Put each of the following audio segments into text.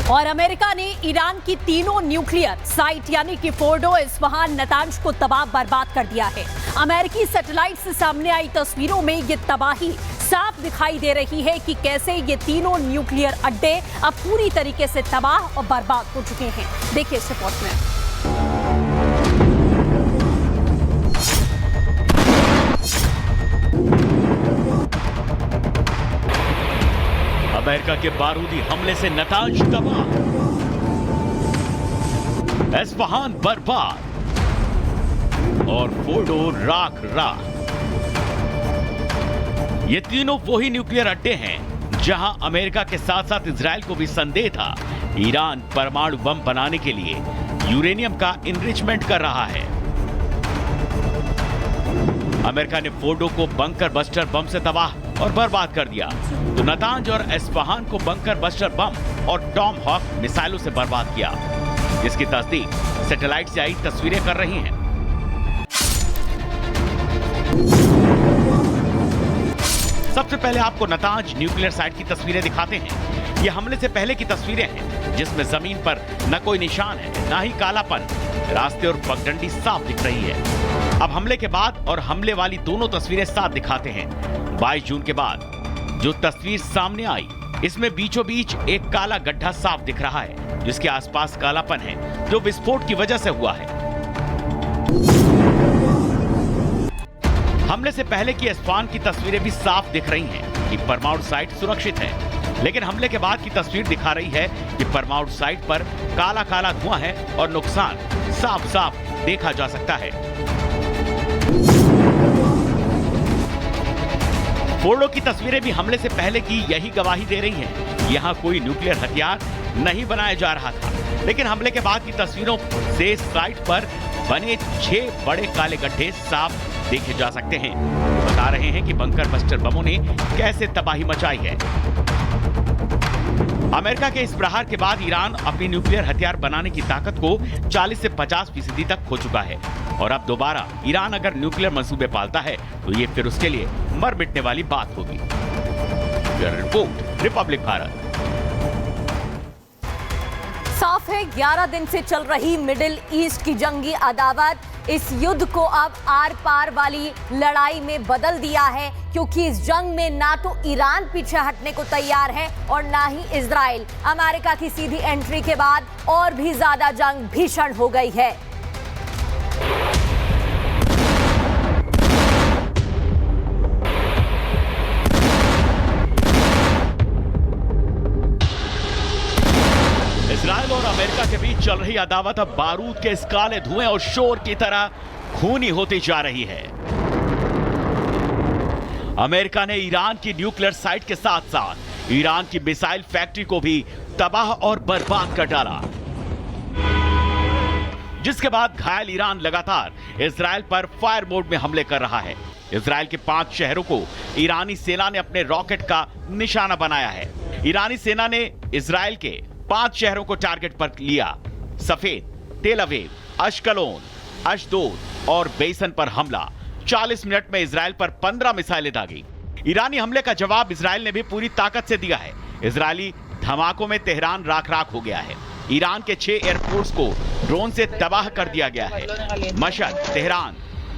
और अमेरिका ने ईरान की तीनों न्यूक्लियर साइट यानी कि फोर्डो, इस्फहान, नतांज को तबाह बर्बाद कर दिया है। अमेरिकी सैटेलाइट से सामने आई तस्वीरों में ये तबाही साफ दिखाई दे रही है कि कैसे ये तीनों न्यूक्लियर अड्डे अब पूरी तरीके से तबाह और बर्बाद हो चुके हैं। देखिए इस रिपोर्ट में। अमेरिका के बारूदी हमले से नतांज तबाह, इस्फहान बर्बाद और फोर्डो राख राख। ये तीनों वही न्यूक्लियर अड्डे हैं जहां अमेरिका के साथ साथ इजराइल को भी संदेह था ईरान परमाणु बम बनाने के लिए यूरेनियम का इनरिचमेंट कर रहा है। अमेरिका ने फोर्डो को बंकर बस्टर बम से तबाह और बर्बाद कर दिया, तो नतांज और इस्फहान को बंकर बस्टर बम और टॉम हॉक मिसाइलों से बर्बाद किया, जिसकी तस्दीक सैटेलाइट से आई तस्वीरें कर रही हैं। सबसे पहले आपको नतांज न्यूक्लियर साइट की तस्वीरें दिखाते हैं। ये हमले से पहले की तस्वीरें हैं, जिसमें जमीन पर न कोई निशान है, न ही कालापन, रास्ते और पगडंडी साफ दिख रही है। अब हमले के बाद और हमले वाली दोनों तस्वीरें साफ दिखाते हैं। 22 जून के बाद जो तस्वीर सामने आई, इसमें बीचों बीच एक काला गड्ढा साफ दिख रहा है, जिसके आसपास कालापन है, जो विस्फोट की वजह से हुआ है। हमले से पहले की इस्फहान की तस्वीरें भी साफ दिख रही हैं कि परमाणु साइट सुरक्षित है, लेकिन हमले के बाद की तस्वीर दिखा रही है कि परमाणु साइट पर काला काला धुआं है और नुकसान साफ साफ देखा जा सकता है। फोर्डो की तस्वीरें भी हमले से पहले की यही गवाही दे रही हैं। यहां कोई न्यूक्लियर हथियार नहीं बनाया जा रहा था, लेकिन हमले के बाद की तस्वीरों से साइट पर बने 6 बड़े काले गड्ढे साफ देखे जा सकते हैं। बता रहे हैं कि बंकर बस्टर बमों ने कैसे तबाही मचाई है। अमेरिका के इस प्रहार के बाद ईरान अपनी न्यूक्लियर हथियार बनाने की ताकत को 40 से 50% तक खो चुका है, और अब दोबारा ईरान अगर न्यूक्लियर मंसूबे पालता है तो ये फिर उसके लिए मर मिटने वाली बात होगी। Report, Republic Bharat. साफ है 11 दिन से चल रही मिडिल ईस्ट की जंगी अदावत इस युद्ध को अब आर पार वाली लड़ाई में बदल दिया है, क्योंकि इस जंग में ना तो ईरान पीछे हटने को तैयार है और ना ही इजराइल। अमेरिका की सीधी एंट्री के बाद और भी ज्यादा जंग भीषण हो गई है। इजराइल और अमेरिका के बीच चल रही अदावत अब बारूद के इस काले धुएं और शोर की तरह खूनी होती जा रही है। अमेरिका ने ईरान की न्यूक्लियर साइट के साथ साथ ईरान की मिसाइल फैक्ट्री को भी तबाह और बर्बाद कर डाला, जिसके बाद घायल ईरान लगातार इजराइल पर फायर मोड में हमले कर रहा है। इजराइल के 5 शहरों को ईरानी सेना ने अपने रॉकेट का निशाना बनाया है। ईरानी सेना ने इजराइल के 5 शहरों को टारगेट पर लिया। सफेद, तेल अवीव, अश्कलोन, अशदोद और बेसन पर हमला। 40 मिनट में इजराइल पर 15 मिसाइलें दागी। ईरानी हमले का जवाब इजराइल ने भी पूरी ताकत से दिया है। इजरायली धमाकों में तेहरान राख राख हो गया है। ईरान के 6 एयरपोर्ट्स को ड्रोन से तबाह कर दिया गया है। मशहद, तेहरान,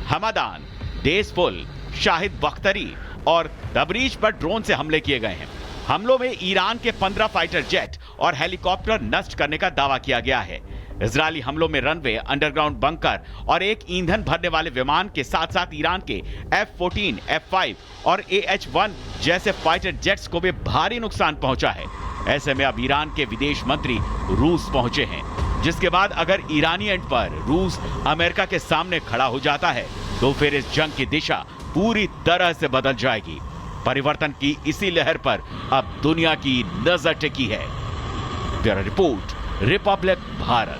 हमदान, देसफुल, शाहिद बख्तरी और तबरीज पर ड्रोन से हमले किए गए हैं। हमलों में ईरान के 15 फाइटर जेट और हेलीकॉप्टर नष्ट करने का दावा किया गया है। इजरायली हमलों में रनवे, अंडरग्राउंड बंकर और एक ईंधन भरने वाले विमान के साथ साथ ईरान के F-14, F-5 और AH-1 जैसे फाइटर जेट्स को भी भारी नुकसान पहुंचा है। ऐसे में अब ईरान के विदेश मंत्री रूस पहुंचे हैं, जिसके बाद अगर ईरानी एंड पर रूस अमेरिका के सामने खड़ा हो जाता है तो फिर इस जंग की दिशा पूरी तरह से बदल जाएगी। परिवर्तन की इसी लहर पर अब दुनिया की नजर टिकी है। Bureau report, Republic Bharat.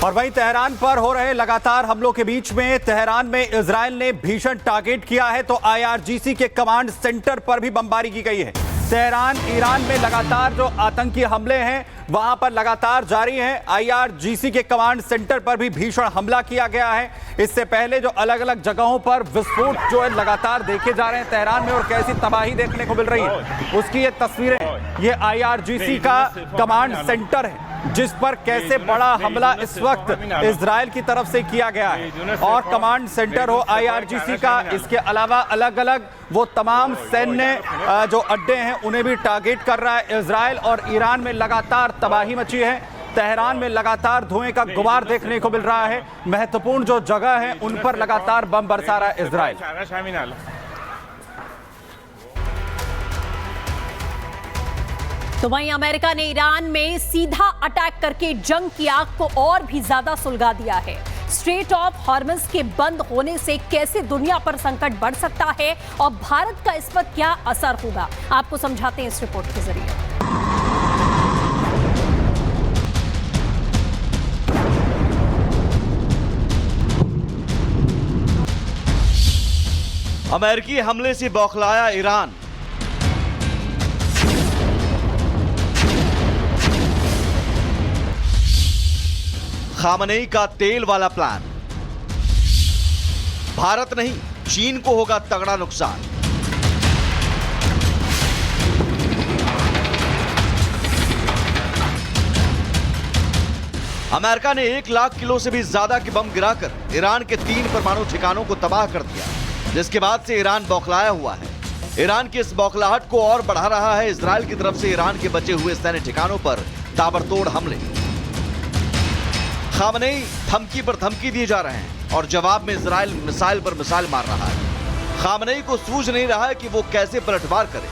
और वहीं तेहरान पर हो रहे लगातार हमलों के बीच में तेहरान में इजराइल ने भीषण टारगेट किया है, तो IRGC के कमांड सेंटर पर भी बमबारी की गई है। तेहरान ईरान में लगातार जो आतंकी हमले हैं वहां पर लगातार जारी हैं। IRGC के कमांड सेंटर पर भी भीषण हमला किया गया है। इससे पहले जो अलग अलग जगहों पर विस्फोट जो है लगातार देखे जा रहे हैं तेहरान में, और कैसी तबाही देखने को मिल रही है उसकी ये तस्वीरें। ये IRGC का कमांड सेंटर है जिस पर कैसे बड़ा हमला इस वक्त इजराइल की तरफ से किया गया है। और कमांड सेंटर हो IRGC का, इसके अलावा अलग अलग वो तमाम सैन्य जो अड्डे हैं उन्हें भी टारगेट कर रहा है इजराइल। और ईरान में लगातार तबाही मची है। तेहरान में लगातार धुएं का गुबार देखने को मिल रहा है। महत्वपूर्ण जो जगह है उन पर लगातार बम बरसा रहा है इजराइल। तो वहीं अमेरिका ने ईरान में सीधा अटैक करके जंग की आग को और भी ज्यादा सुलगा दिया है। स्ट्रेट ऑफ हॉर्मज के बंद होने से कैसे दुनिया पर संकट बढ़ सकता है और भारत का इस पर क्या असर होगा, आपको समझाते हैं इस रिपोर्ट के जरिए। अमेरिकी हमले से बौखलाया ईरान। खामनेई का तेल वाला प्लान। भारत नहीं, चीन को होगा तगड़ा नुकसान। अमेरिका ने 1 लाख किलो से भी ज्यादा के बम गिराकर ईरान के 3 परमाणु ठिकानों को तबाह कर दिया, जिसके बाद से ईरान बौखलाया हुआ है। ईरान की इस बौखलाहट को और बढ़ा रहा है इजराइल की तरफ से ईरान के बचे हुए सैन्य ठिकानों पर ताबड़तोड़ हमले। खामनेई धमकी पर धमकी दिए जा रहे हैं और जवाब में इजराइल मिसाइल पर मिसाइल मार रहा है। खामनेई को सूझ नहीं रहा है कि वो कैसे पलटवार करे,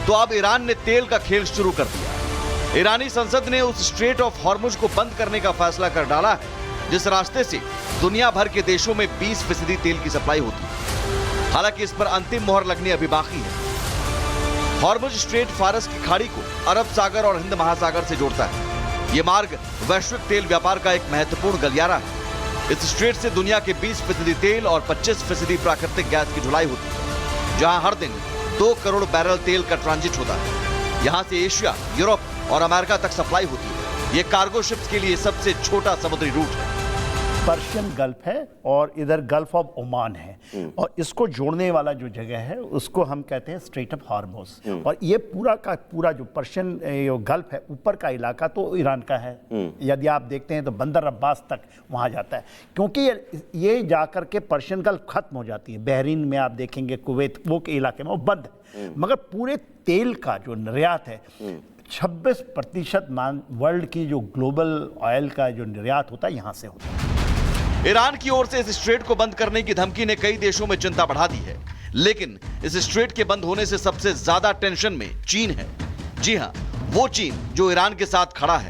तो अब ईरान ने तेल का खेल शुरू कर दिया। ईरानी संसद ने उस स्ट्रेट ऑफ हॉर्मुज को बंद करने का फैसला कर डाला है जिस रास्ते से दुनिया भर के देशों में 20% तेल की सप्लाई होती है। हालांकि इस पर अंतिम मोहर लगनी अभी बाकी है। हॉर्मुज स्ट्रेट फारस की खाड़ी को अरब सागर और हिंद महासागर से जोड़ता है। ये मार्ग वैश्विक तेल व्यापार का एक महत्वपूर्ण गलियारा है। इस स्ट्रेट से दुनिया के 20% तेल और 25% प्राकृतिक गैस की ढुलाई होती है, जहां हर दिन 2 करोड़ बैरल तेल का ट्रांजिट होता है। यहां से एशिया, यूरोप और अमेरिका तक सप्लाई होती है। ये कार्गो शिप्स के लिए सबसे छोटा समुद्री रूट है। पर्शियन गल्फ है और इधर गल्फ ऑफ ओमान है, और इसको जोड़ने वाला जो जगह है उसको हम कहते हैं स्ट्रेट ऑफ हॉर्मुज। और ये पूरा का पूरा जो पर्शियन गल्फ है ऊपर का इलाका तो ईरान का है। यदि आप देखते हैं तो बंदर अब्बास तक वहाँ जाता है, क्योंकि ये जाकर के पर्शियन गल्फ खत्म हो जाती है। बहरीन में आप देखेंगे, कुवैत वो के इलाके में वो बंद है। मगर पूरे तेल का जो निर्यात है 26% वर्ल्ड की जो ग्लोबल ऑयल का जो निर्यात होता है यहाँ से होता है। ईरान की ओर से इस स्ट्रेट को बंद करने की धमकी ने कई देशों में चिंता बढ़ा दी है, लेकिन इस स्ट्रेट के बंद होने से सबसे ज्यादा टेंशन में चीन है। जी हां, वो चीन जो ईरान के साथ खड़ा है।